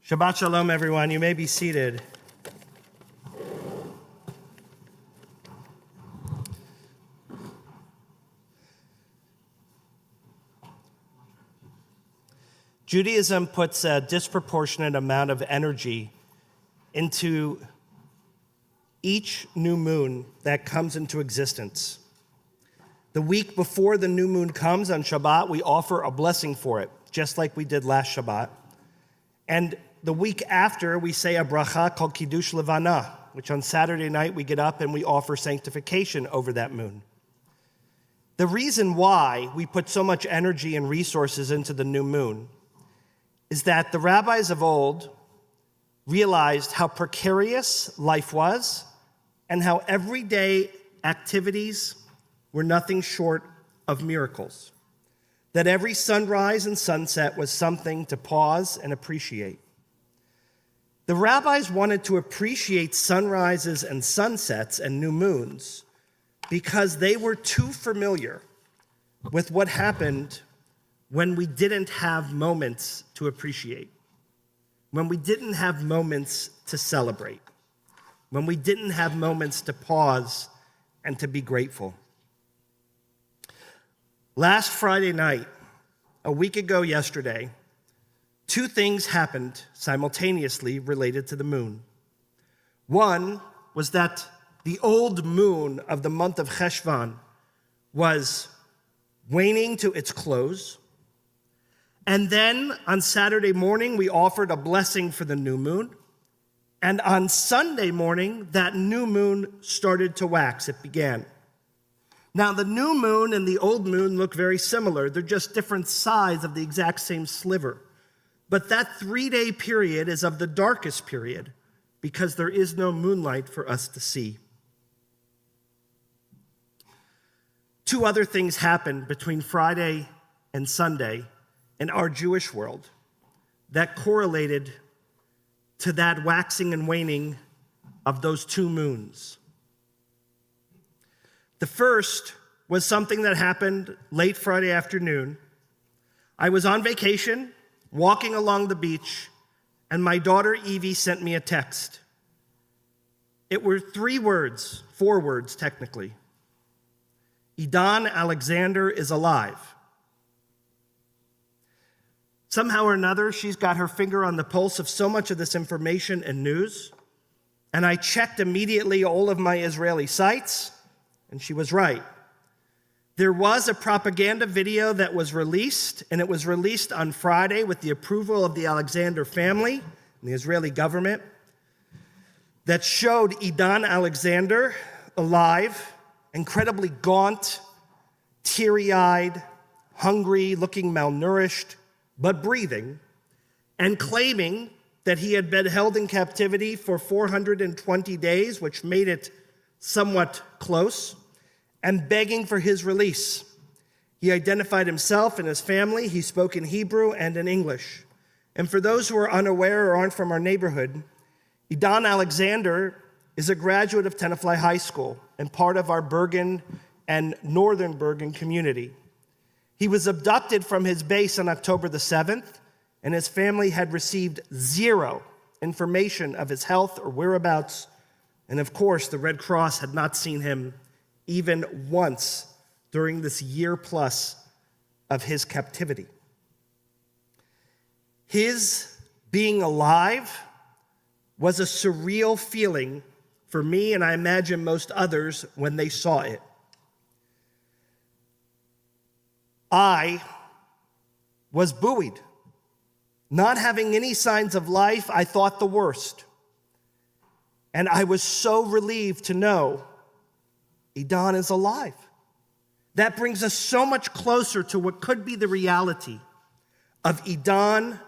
Shabbat Shalom, everyone. You may be seated. Judaism puts a disproportionate amount of energy into each new moon that comes into existence. The week before the new moon comes on Shabbat, we offer a blessing for it, just like we did last Shabbat. And the week after, we say a bracha called Kiddush Levana, which on Saturday night we get up and we offer sanctification over that moon. The reason why we put so much energy and resources into the new moon is that the rabbis of old realized how precarious life was and how everyday activities were nothing short of miracles. That every sunrise and sunset was something to pause and appreciate. The rabbis wanted to appreciate sunrises and sunsets and new moons because they were too familiar with what happened when we didn't have moments to appreciate, when we didn't have moments to celebrate, when we didn't have moments to pause and to be grateful. Last Friday night, a week ago yesterday, two things happened simultaneously related to the moon. One was that the old moon of the month of Cheshvan was waning to its close. And then on Saturday morning, we offered a blessing for the new moon. And on Sunday morning, that new moon started to wax. It began. Now, the new moon and the old moon look very similar. They're just different sides of the exact same sliver. But that 3-day period is of the darkest period because there is no moonlight for us to see. Two other things happened between Friday and Sunday in our Jewish world that correlated to that waxing and waning of those two moons. The first was something that happened late Friday afternoon. I was on vacation, walking along the beach, and my daughter Evie sent me a text. It were 4 words technically. Idan Alexander is alive. Somehow or another, she's got her finger on the pulse of so much of this information and news, and I checked immediately all of my Israeli sites, and she was right. There was a propaganda video that was released, and it was released on Friday with the approval of the Alexander family and the Israeli government, that showed Idan Alexander alive, incredibly gaunt, teary-eyed, hungry, looking malnourished, but breathing, and claiming that he had been held in captivity for 420 days, which made it somewhat close, and begging for his release. He identified himself and his family. He spoke in Hebrew and in English. And for those who are unaware or aren't from our neighborhood, Idan Alexander is a graduate of Tenafly High School and part of our Bergen and Northern Bergen community. He was abducted from his base on October the 7th, and his family had received 0 information of his health or whereabouts. And of course, the Red Cross had not seen him even once during this year plus of his captivity. His being alive was a surreal feeling for me, and I imagine most others when they saw it. I was buoyed. Not having any signs of life, I thought the worst. And I was so relieved to know Idan is alive. That brings us so much closer to what could be the reality of Idan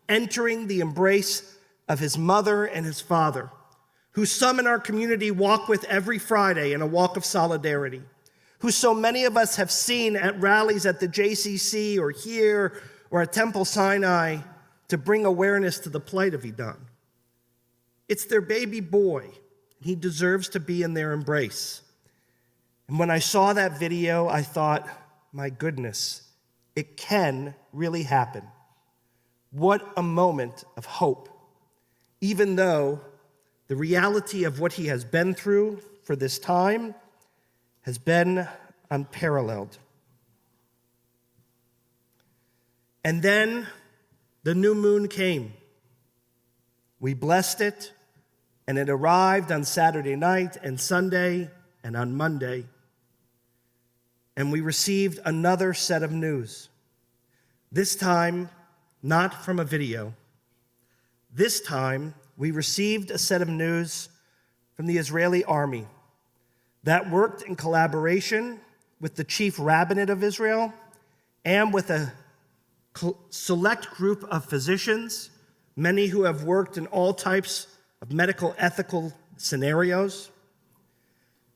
entering the embrace of his mother and his father, who some in our community walk with every Friday in a walk of solidarity, who so many of us have seen at rallies at the JCC or here or at Temple Sinai to bring awareness to the plight of Idan. It's their baby boy, and he deserves to be in their embrace. And when I saw that video, I thought, my goodness, it can really happen. What a moment of hope even though the reality of what he has been through for this time has been unparalleled. And then the new moon came. We blessed it, and it arrived on Saturday night and Sunday and on Monday. And we received another set of news. This time, not from a video. This time, we received a set of news from the Israeli army that worked in collaboration with the chief rabbinate of Israel and with a select group of physicians, many who have worked in all types of medical ethical scenarios.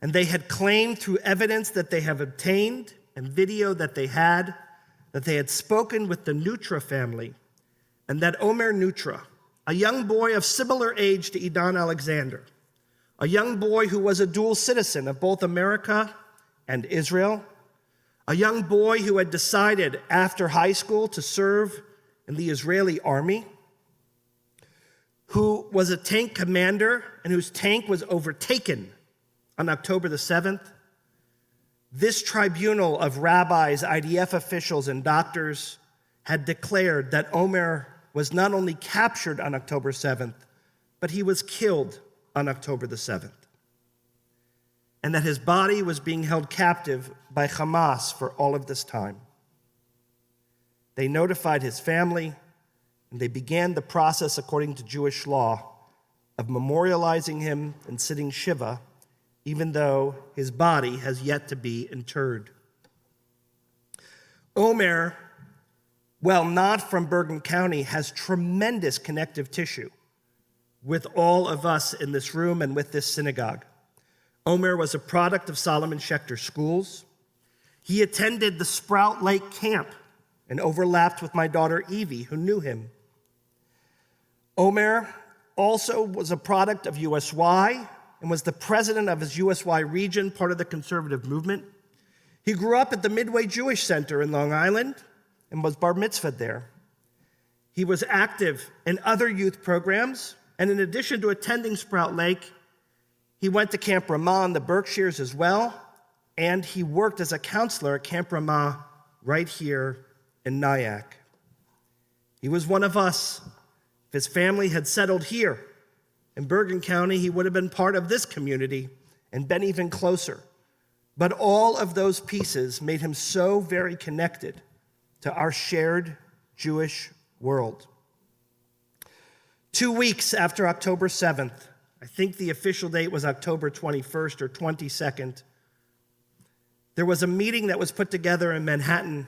And they had claimed through evidence that they have obtained and video that they had spoken with the Nutra family, and that Omer Nutra, a young boy of similar age to Idan Alexander, a young boy who was a dual citizen of both America and Israel, a young boy who had decided after high school to serve in the Israeli army, who was a tank commander and whose tank was overtaken on October the 7th. This tribunal of rabbis, IDF officials, and doctors had declared that Omer was not only captured on October 7th, but he was killed on October the 7th, and that his body was being held captive by Hamas for all of this time. They notified his family, and they began the process according to Jewish law of memorializing him and sitting Shiva, even though his body has yet to be interred. Omer, while not from Bergen County, has tremendous connective tissue with all of us in this room and with this synagogue. Omer was a product of Solomon Schechter schools. He attended the Sprout Lake camp and overlapped with my daughter Evie, who knew him. Omer also was a product of USY and was the president of his USY region, part of the conservative movement. He grew up at the Midway Jewish Center in Long Island and was bar mitzvahed there. He was active in other youth programs, and in addition to attending Sprout Lake, he went to Camp Ramah in the Berkshires as well, and he worked as a counselor at Camp Ramah right here in Nyack. He was one of us. If his family had settled here in Bergen County, he would have been part of this community and been even closer. But all of those pieces made him so very connected to our shared Jewish world. 2 weeks after October 7th, I think the official date was October 21st or 22nd, there was a meeting that was put together in Manhattan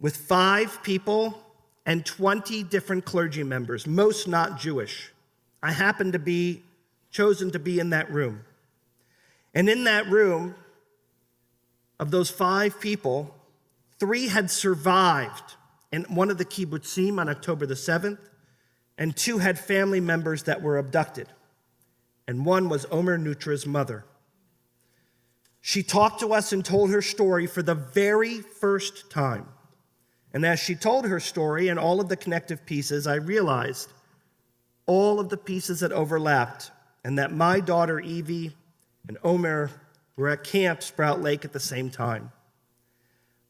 with 5 people and 20 different clergy members, most not Jewish. I happened to be chosen to be in that room. And in that room, of those 5 people, 3 had survived in one of the kibbutzim on October the 7th, and 2 had family members that were abducted. And one was Omer Nutra's mother. She talked to us and told her story for the very first time. And as she told her story and all of the connective pieces, I realized all of the pieces that overlapped, and that my daughter Evie and Omer were at Camp Sprout Lake at the same time.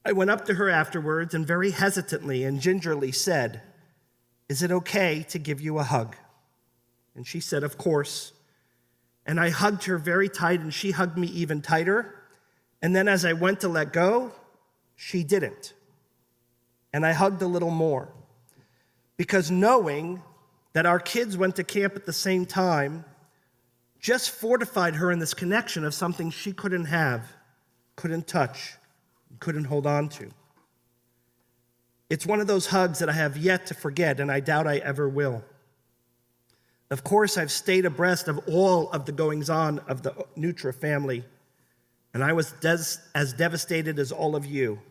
I went up to her afterwards and very hesitantly and gingerly said, "Is it okay to give you a hug?" And she said, "Of course." And I hugged her very tight, and she hugged me even tighter. And then as I went to let go, she didn't. And I hugged a little more. Because knowing that our kids went to camp at the same time just fortified her in this connection of something she couldn't have, couldn't touch, couldn't hold on to. It's one of those hugs that I have yet to forget, and I doubt I ever will. Of course, I've stayed abreast of all of the goings-on of the Nutra family, and I was as devastated as all of you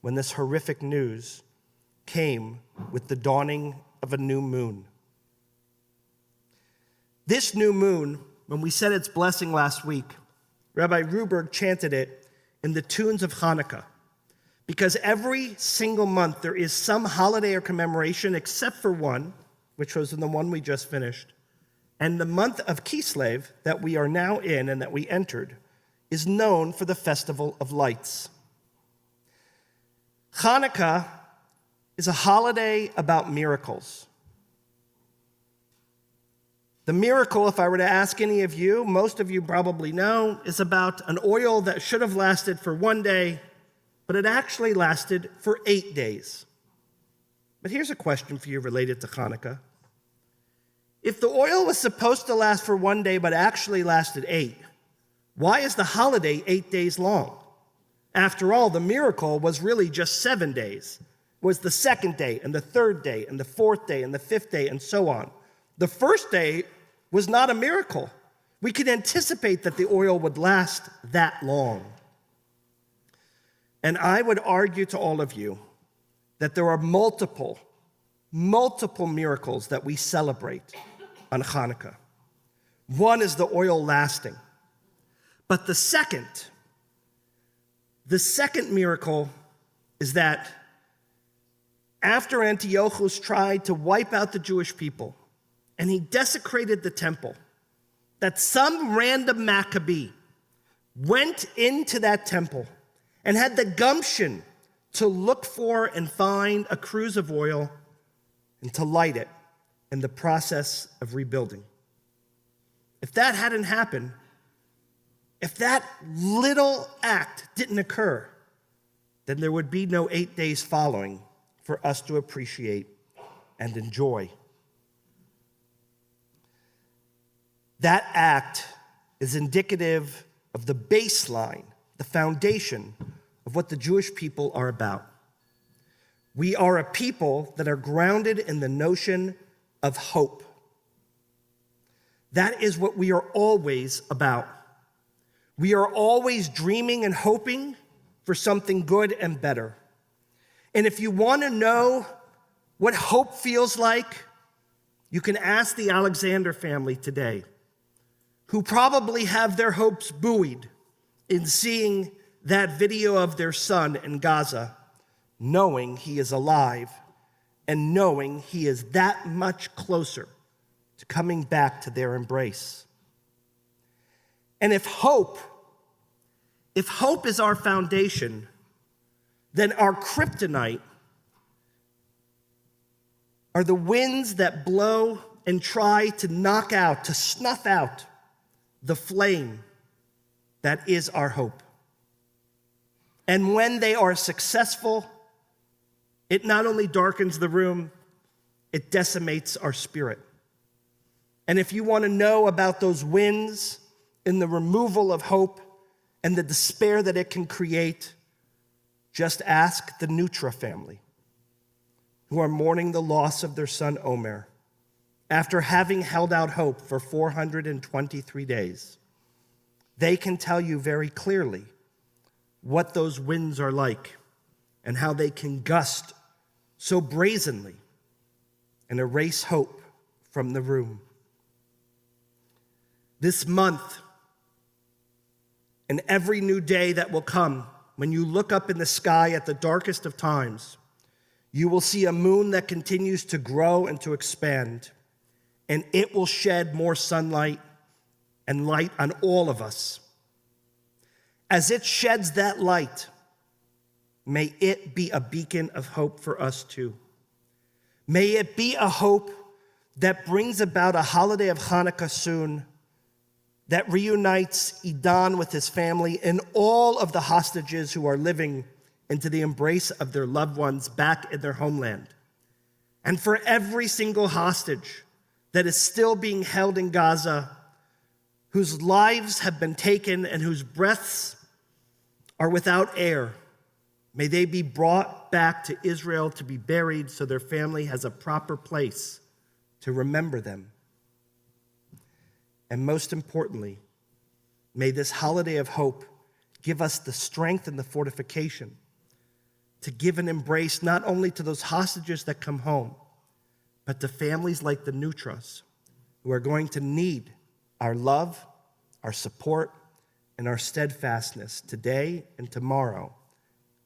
when this horrific news came with the dawning of a new moon. This new moon, when we said its blessing last week, Rabbi Ruberg chanted it in the tunes of Hanukkah, because every single month there is some holiday or commemoration except for one, which was the one we just finished, and the month of Kislev that we are now in and that we entered is known for the Festival of Lights. Hanukkah is a holiday about miracles. The miracle, if I were to ask any of you, most of you probably know, is about an oil that should have lasted for one day, but it actually lasted for 8 days. But here's a question for you related to Hanukkah. If the oil was supposed to last for one day, but actually lasted 8, why is the holiday 8 days long? After all, the miracle was really just 7 days. It was the second day, and the third day, and the fourth day, and the fifth day, and so on. The first day was not a miracle. We could anticipate that the oil would last that long. And I would argue to all of you that there are multiple miracles that we celebrate on Hanukkah. One is the oil lasting. But the second miracle is that after Antiochus tried to wipe out the Jewish people, and he desecrated the temple, that some random Maccabee went into that temple and had the gumption to look for and find a cruse of oil and to light it in the process of rebuilding. If that hadn't happened, if that little act didn't occur, then there would be no 8 days following for us to appreciate and enjoy. That act is indicative of the baseline, the foundation of what the Jewish people are about. We are a people that are grounded in the notion of hope. That is what we are always about. We are always dreaming and hoping for something good and better. And if you want to know what hope feels like, you can ask the Alexander family today, who probably have their hopes buoyed in seeing that video of their son in Gaza, knowing he is alive and knowing he is that much closer to coming back to their embrace. And if hope is our foundation, then our kryptonite are the winds that blow and try to knock out, to snuff out the flame that is our hope. And when they are successful, it not only darkens the room, it decimates our spirit. And if you want to know about those winds in the removal of hope and the despair that it can create, just ask the Nutra family, who are mourning the loss of their son Omer, after having held out hope for 423 days. They can tell you very clearly what those winds are like and how they can gust so brazenly and erase hope from the room. This month, and every new day that will come, when you look up in the sky at the darkest of times, you will see a moon that continues to grow and to expand, and it will shed more sunlight and light on all of us. As it sheds that light, may it be a beacon of hope for us too. May it be a hope that brings about a holiday of Hanukkah soon that reunites Idan with his family and all of the hostages who are living into the embrace of their loved ones back in their homeland. And for every single hostage that is still being held in Gaza, whose lives have been taken and whose breaths are without air, may they be brought back to Israel to be buried so their family has a proper place to remember them. And most importantly, may this holiday of hope give us the strength and the fortification to give an embrace not only to those hostages that come home, but to families like the Nutras, who are going to need our love, our support, and our steadfastness today and tomorrow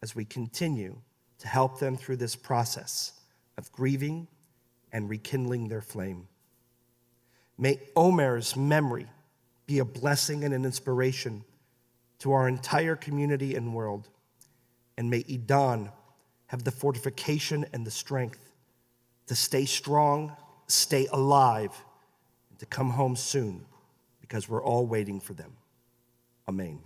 as we continue to help them through this process of grieving and rekindling their flame. May Omer's memory be a blessing and an inspiration to our entire community and world. And may Idan have the fortification and the strength to stay strong, stay alive, and to come home soon, because we're all waiting for them. Amen.